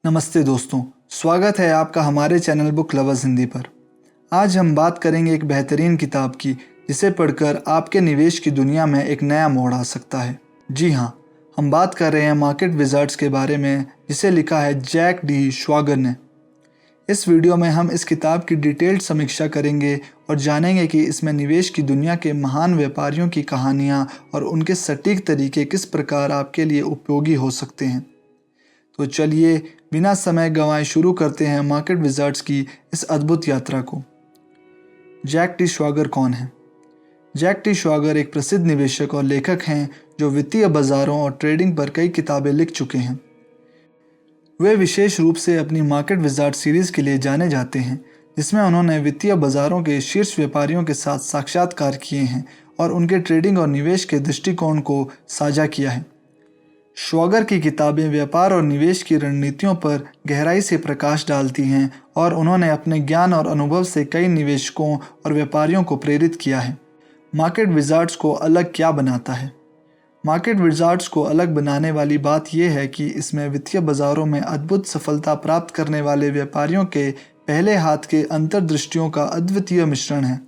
नमस्ते दोस्तों, स्वागत है आपका हमारे चैनल बुक लवर्स हिंदी पर। आज हम बात करेंगे एक बेहतरीन किताब की जिसे पढ़कर आपके निवेश की दुनिया में एक नया मोड़ आ सकता है। जी हाँ, हम बात कर रहे हैं मार्केट विज़ार्ड्स के बारे में, जिसे लिखा है जैक डी श्वागर ने। इस वीडियो में हम इस किताब की डिटेल्ड समीक्षा करेंगे और जानेंगे कि इसमें निवेश की दुनिया के महान व्यापारियों की कहानियाँ और उनके सटीक तरीके किस प्रकार आपके लिए उपयोगी हो सकते हैं। तो चलिए बिना समय गंवाए शुरू करते हैं मार्केट विज़ार्ड्स की इस अद्भुत यात्रा को। जैक टी श्वागर कौन है? जैक टी श्वागर एक प्रसिद्ध निवेशक और लेखक हैं जो वित्तीय बाजारों और ट्रेडिंग पर कई किताबें लिख चुके हैं। वे विशेष रूप से अपनी मार्केट विज़ार्ड सीरीज़ के लिए जाने जाते हैं, जिसमें उन्होंने वित्तीय बाजारों के शीर्ष व्यापारियों के साथ साक्षात्कार किए हैं और उनके ट्रेडिंग और निवेश के दृष्टिकोण को साझा किया है। श्वागर की किताबें व्यापार और निवेश की रणनीतियों पर गहराई से प्रकाश डालती हैं और उन्होंने अपने ज्ञान और अनुभव से कई निवेशकों और व्यापारियों को प्रेरित किया है। मार्केट विज़ार्ड्स को अलग क्या बनाता है? मार्केट विज़ार्ड्स को अलग बनाने वाली बात यह है कि इसमें वित्तीय बाजारों में अद्भुत सफलता प्राप्त करने वाले व्यापारियों के पहले हाथ के अंतर्दृष्टियों का अद्वितीय मिश्रण है।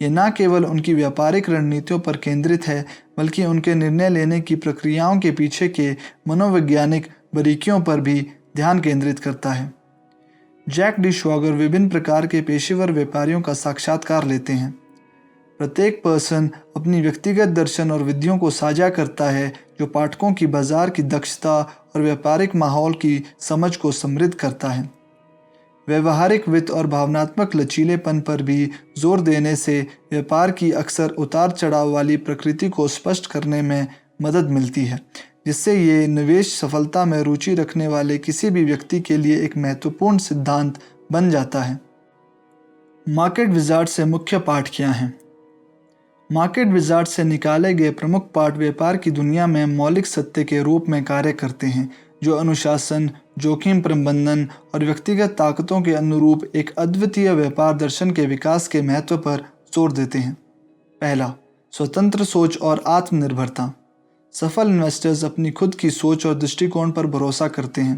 ये न केवल उनकी व्यापारिक रणनीतियों पर केंद्रित है, बल्कि उनके निर्णय लेने की प्रक्रियाओं के पीछे के मनोवैज्ञानिक बारीकियों पर भी ध्यान केंद्रित करता है। जैक डी श्वागर विभिन्न प्रकार के पेशेवर व्यापारियों का साक्षात्कार लेते हैं। प्रत्येक पर्सन अपनी व्यक्तिगत दर्शन और विधियों को साझा करता है, जो पाठकों की बाजार की दक्षता और व्यापारिक माहौल की समझ को समृद्ध करता है। व्यवहारिक वित्त और भावनात्मक लचीलेपन पर भी जोर देने से व्यापार की अक्सर उतार चढ़ाव वाली प्रकृति को स्पष्ट करने में मदद मिलती है, जिससे ये निवेश सफलता में रुचि रखने वाले किसी भी व्यक्ति के लिए एक महत्वपूर्ण सिद्धांत बन जाता है। मार्केट विज़ार्ड से मुख्य पाठ क्या हैं? मार्केट विज़ार्ड से निकाले गए प्रमुख पाठ व्यापार की दुनिया में मौलिक सत्य के रूप में कार्य करते हैं, जो अनुशासन, जोखिम प्रबंधन और व्यक्तिगत ताकतों के अनुरूप एक अद्वितीय व्यापार दर्शन के विकास के महत्व पर जोर देते हैं। पहला, स्वतंत्र सोच और आत्मनिर्भरता। सफल इन्वेस्टर्स अपनी खुद की सोच और दृष्टिकोण पर भरोसा करते हैं।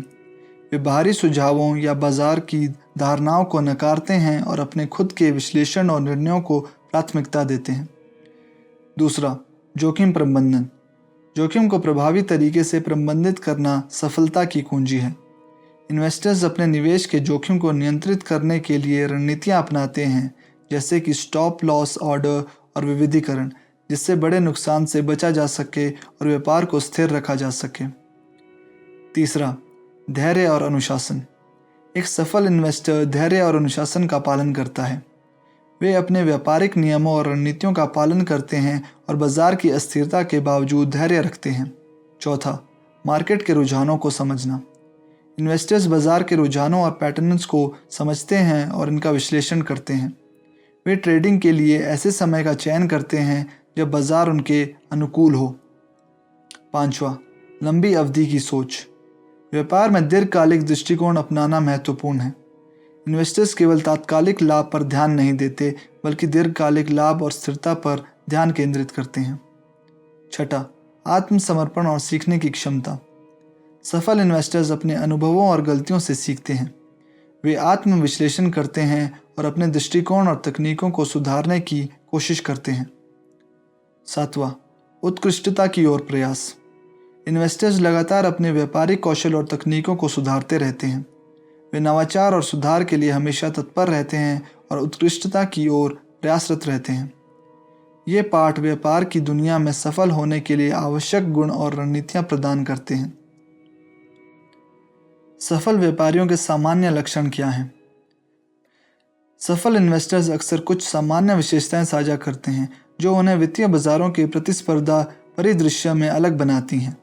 वे बाहरी सुझावों या बाजार की धारणाओं को नकारते हैं और अपने खुद के विश्लेषण और निर्णयों को प्राथमिकता देते हैं। दूसरा, जोखिम प्रबंधन। जोखिम को प्रभावी तरीके से प्रबंधित करना सफलता की कुंजी है। इन्वेस्टर्स अपने निवेश के जोखिम को नियंत्रित करने के लिए रणनीतियां अपनाते हैं, जैसे कि स्टॉप लॉस ऑर्डर और विविधीकरण, जिससे बड़े नुकसान से बचा जा सके और व्यापार को स्थिर रखा जा सके। तीसरा, धैर्य और अनुशासन। एक सफल इन्वेस्टर धैर्य और अनुशासन का पालन करता है। वे अपने व्यापारिक नियमों और रणनीतियों का पालन करते हैं और बाजार की अस्थिरता के बावजूद धैर्य रखते हैं। चौथा, मार्केट के रुझानों को समझना। इन्वेस्टर्स बाजार के रुझानों और पैटर्न्स को समझते हैं और इनका विश्लेषण करते हैं। वे ट्रेडिंग के लिए ऐसे समय का चयन करते हैं जब बाजार उनके अनुकूल हो। पांचवा, लंबी अवधि की सोच। व्यापार में दीर्घकालिक दृष्टिकोण अपनाना महत्वपूर्ण है। इन्वेस्टर्स केवल तात्कालिक लाभ पर ध्यान नहीं देते, बल्कि दीर्घकालिक लाभ और स्थिरता पर ध्यान केंद्रित करते हैं। छठा, आत्मसमर्पण और सीखने की क्षमता। सफल इन्वेस्टर्स अपने अनुभवों और गलतियों से सीखते हैं। वे आत्म विश्लेषण करते हैं और अपने दृष्टिकोण और तकनीकों को सुधारने की कोशिश करते हैं। सातवां, उत्कृष्टता की ओर प्रयास। इन्वेस्टर्स लगातार अपने व्यापारिक कौशल और तकनीकों को सुधारते रहते हैं। वे नवाचार और सुधार के लिए हमेशा तत्पर रहते हैं और उत्कृष्टता की ओर प्रयासरत रहते हैं। ये पाठ व्यापार की दुनिया में सफल होने के लिए आवश्यक गुण और रणनीतियां प्रदान करते हैं। सफल व्यापारियों के सामान्य लक्षण क्या हैं? सफल इन्वेस्टर्स अक्सर कुछ सामान्य विशेषताएं साझा करते हैं, जो उन्हें वित्तीय बाजारों के प्रतिस्पर्धा परिदृश्य में अलग बनाती हैं,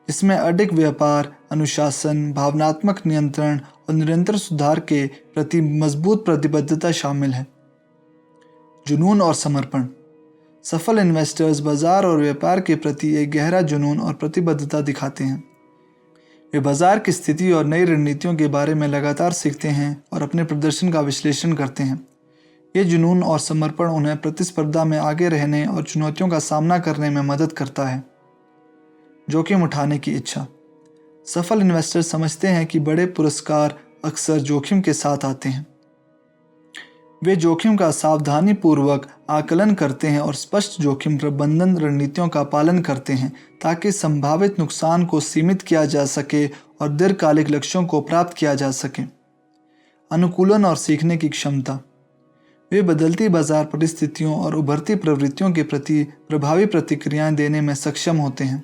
जिसमें अडिग व्यापार, अनुशासन, भावनात्मक नियंत्रण और निरंतर सुधार के प्रति मजबूत प्रतिबद्धता शामिल है। जुनून और समर्पण। सफल इन्वेस्टर्स बाजार और व्यापार के प्रति एक गहरा जुनून और प्रतिबद्धता दिखाते हैं। वे बाजार की स्थिति और नई रणनीतियों के बारे में लगातार सीखते हैं और अपने प्रदर्शन का विश्लेषण करते हैं। ये जुनून और समर्पण उन्हें प्रतिस्पर्धा में आगे रहने और चुनौतियों का सामना करने में मदद करता है। जोखिम उठाने की इच्छा। सफल इन्वेस्टर समझते हैं कि बड़े पुरस्कार अक्सर जोखिम के साथ आते हैं। वे जोखिम का सावधानीपूर्वक आकलन करते हैं और स्पष्ट जोखिम प्रबंधन रणनीतियों का पालन करते हैं ताकि संभावित नुकसान को सीमित किया जा सके और दीर्घकालिक लक्ष्यों को प्राप्त किया जा सके। अनुकूलन और सीखने की क्षमता। वे बदलती बाजार परिस्थितियों और उभरती प्रवृत्तियों के प्रति प्रभावी प्रतिक्रियाएं देने में सक्षम होते हैं।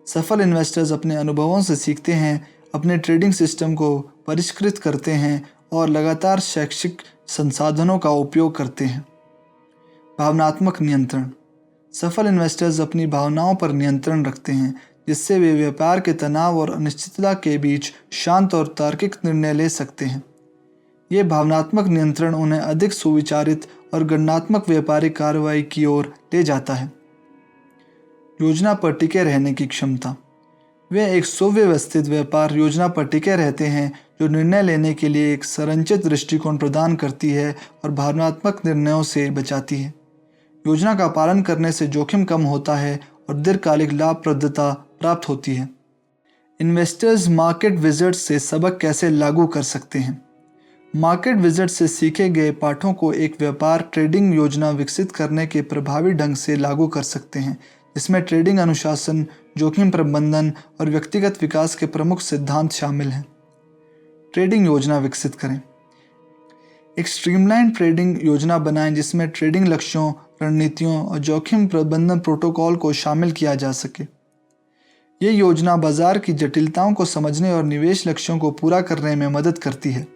सफल इन्वेस्टर्स अपने अनुभवों से सीखते हैं, अपने ट्रेडिंग सिस्टम को परिष्कृत करते हैं और लगातार शैक्षिक संसाधनों का उपयोग करते हैं। भावनात्मक नियंत्रण। सफल इन्वेस्टर्स अपनी भावनाओं पर नियंत्रण रखते हैं, जिससे वे व्यापार के तनाव और अनिश्चितता के बीच शांत और तार्किक निर्णय ले सकते हैं। ये भावनात्मक नियंत्रण उन्हें अधिक सुविचारित और गणनात्मक व्यापारिक कार्रवाई की ओर ले जाता है। योजना पर टिके रहने की क्षमता। वे एक सुव्यवस्थित व्यापार योजना पर टिके रहते हैं जो निर्णय लेने के लिए एक संरचित दृष्टिकोण प्रदान करती है और भावनात्मक निर्णयों से बचाती है। योजना का पालन करने से जोखिम कम होता है और दीर्घकालिक लाभप्रदता प्राप्त होती है। इन्वेस्टर्स मार्केट विजिट्स से सबक कैसे लागू कर सकते हैं? मार्केट विजिट से सीखे गए पाठों को एक व्यापार ट्रेडिंग योजना विकसित करने के प्रभावी ढंग से लागू कर सकते हैं, जिसमें ट्रेडिंग अनुशासन, जोखिम प्रबंधन और व्यक्तिगत विकास के प्रमुख सिद्धांत शामिल हैं। ट्रेडिंग योजना विकसित करें। एक स्ट्रीमलाइन ट्रेडिंग योजना बनाएं जिसमें ट्रेडिंग लक्ष्यों, रणनीतियों और जोखिम प्रबंधन प्रोटोकॉल को शामिल किया जा सके। ये योजना बाजार की जटिलताओं को समझने और निवेश लक्ष्यों को पूरा करने में मदद करती है।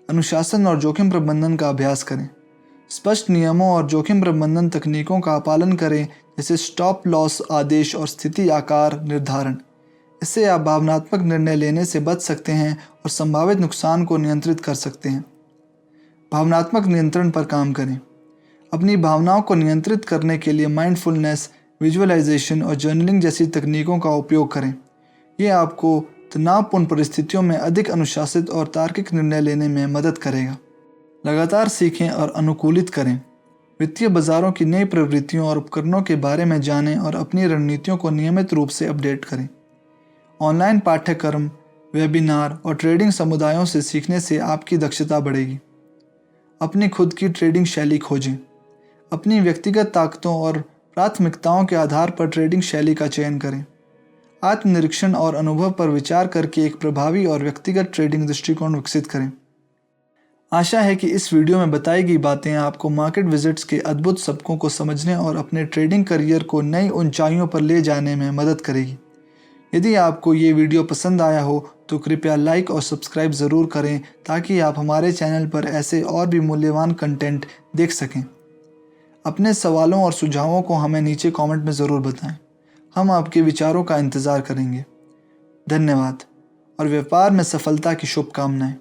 अनुशासन और जोखिम प्रबंधन का अभ्यास करें। स्पष्ट नियमों और जोखिम प्रबंधन तकनीकों का पालन करें, जैसे स्टॉप लॉस आदेश और स्थिति आकार निर्धारण। इससे आप भावनात्मक निर्णय लेने से बच सकते हैं और संभावित नुकसान को नियंत्रित कर सकते हैं। भावनात्मक नियंत्रण पर काम करें। अपनी भावनाओं को नियंत्रित करने के लिए माइंडफुलनेस, विजुअलाइजेशन और जर्नलिंग जैसी तकनीकों का उपयोग करें। ये आपको तनावपूर्ण परिस्थितियों में अधिक अनुशासित और तार्किक निर्णय लेने में मदद करेगा। लगातार सीखें और अनुकूलित करें। वित्तीय बाजारों की नई प्रवृत्तियों और उपकरणों के बारे में जानें और अपनी रणनीतियों को नियमित रूप से अपडेट करें। ऑनलाइन पाठ्यक्रम, वेबिनार और ट्रेडिंग समुदायों से सीखने से आपकी दक्षता बढ़ेगी। अपनी खुद की ट्रेडिंग शैली खोजें। अपनी व्यक्तिगत ताकतों और प्राथमिकताओं के आधार पर ट्रेडिंग शैली का चयन करें। आत्मनिरीक्षण और अनुभव पर विचार करके एक प्रभावी और व्यक्तिगत ट्रेडिंग दृष्टिकोण विकसित करें। आशा है कि इस वीडियो में बताई गई बातें आपको मार्केट विजिट्स के अद्भुत सबकों को समझने और अपने ट्रेडिंग करियर को नई ऊंचाइयों पर ले जाने में मदद करेगी। यदि आपको ये वीडियो पसंद आया हो तो कृपया लाइक और सब्सक्राइब ज़रूर करें ताकि आप हमारे चैनल पर ऐसे और भी मूल्यवान कंटेंट देख सकें। अपने सवालों और सुझावों को हमें नीचे कमेंट में ज़रूर बताएं। हम आपके विचारों का इंतज़ार करेंगे। धन्यवाद और व्यापार में सफलता की शुभकामनाएं।